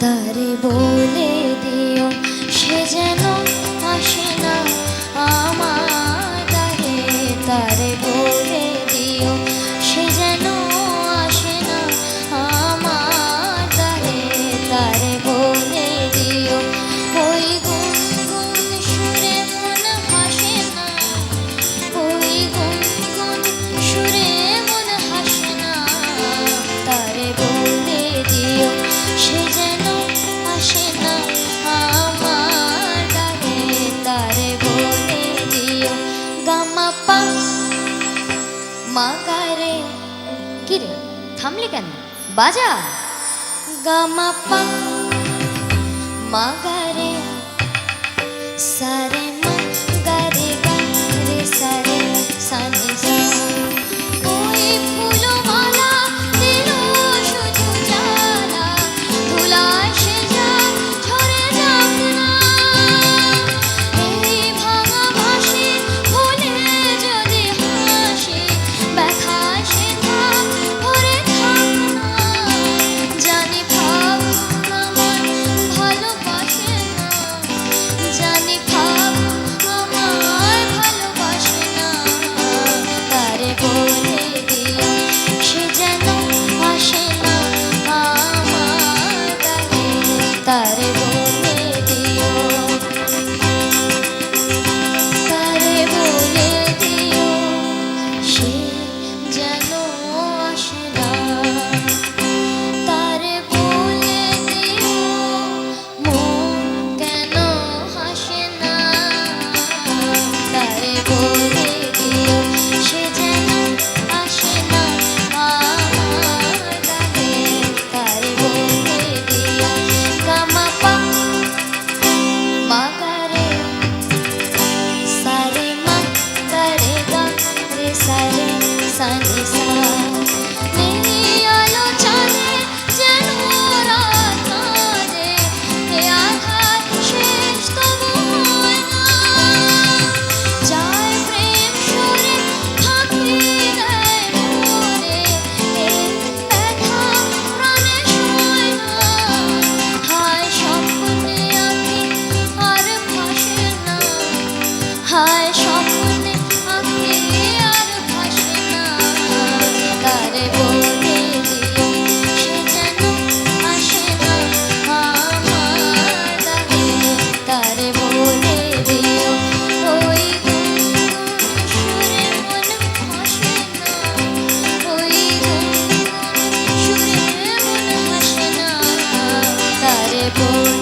তারে বলে দিও সে যেন আসে না আমার দ্বারে। তারে বলে দিও সে যেন আসে না আমার দ্বারে। তারে বলে দিও ওই গুনগুন সুরে মন হাসে না, ওই গুনগুন সুরে মন হাসে না। তারে বলে দিও সে যেন আসে না আমার দ্বারে। তারে বলে দিও গামা পা মা গারে। কি রে থামলি কেন, বাজা। গামা পা মা গারে সারে মা গারে গা রে সারে সানি সা। ওই ফুলমালা দিল শুধু জ্বালা, ধুলায় সে যাক ঝরে যাক না। এই ভাঙা ভাসি ভুলে যদি হাসি, ব্যথায় সে থাক ভরে থাক না। জানি ফাগুন আমার ভালোবাসে না, জানি ফাগুন আমার ভালোবাসে না। তারে বলে দিও সে যেন আসে না আমার দ্বারে। তারে বলে দিও, তারে বলে দিও সে যেন আসে না। তারে বলে দিও মন কেন হাসে না। তারে বলে দিও সে যেন আসে না আমার দ্বারে। তারে বলে দিও গামা পা মা গারে সারে মা গারে গা রে সারে সানি সা। নেই আলো চাঁদে যেন রাত কাঁদে, এ আধার শেষ তবু হয় না। যায় প্রেম সুরে ফাঁকি দেয় মনে, এ ব্যথা প্রাণে সয় না। হায় স্বপ্নে আঁকি আর ভাসে না, হায় স্বপ্নে আঁকি আর ভাসে না। তারে বলে দিও সে যেন আসে না আমার দ্বারে। তারে বলে দিও ওই গুনগুন সুরে মন হাসে না, ওই গুনগুন সুরে মন হাসে না। তারে বলে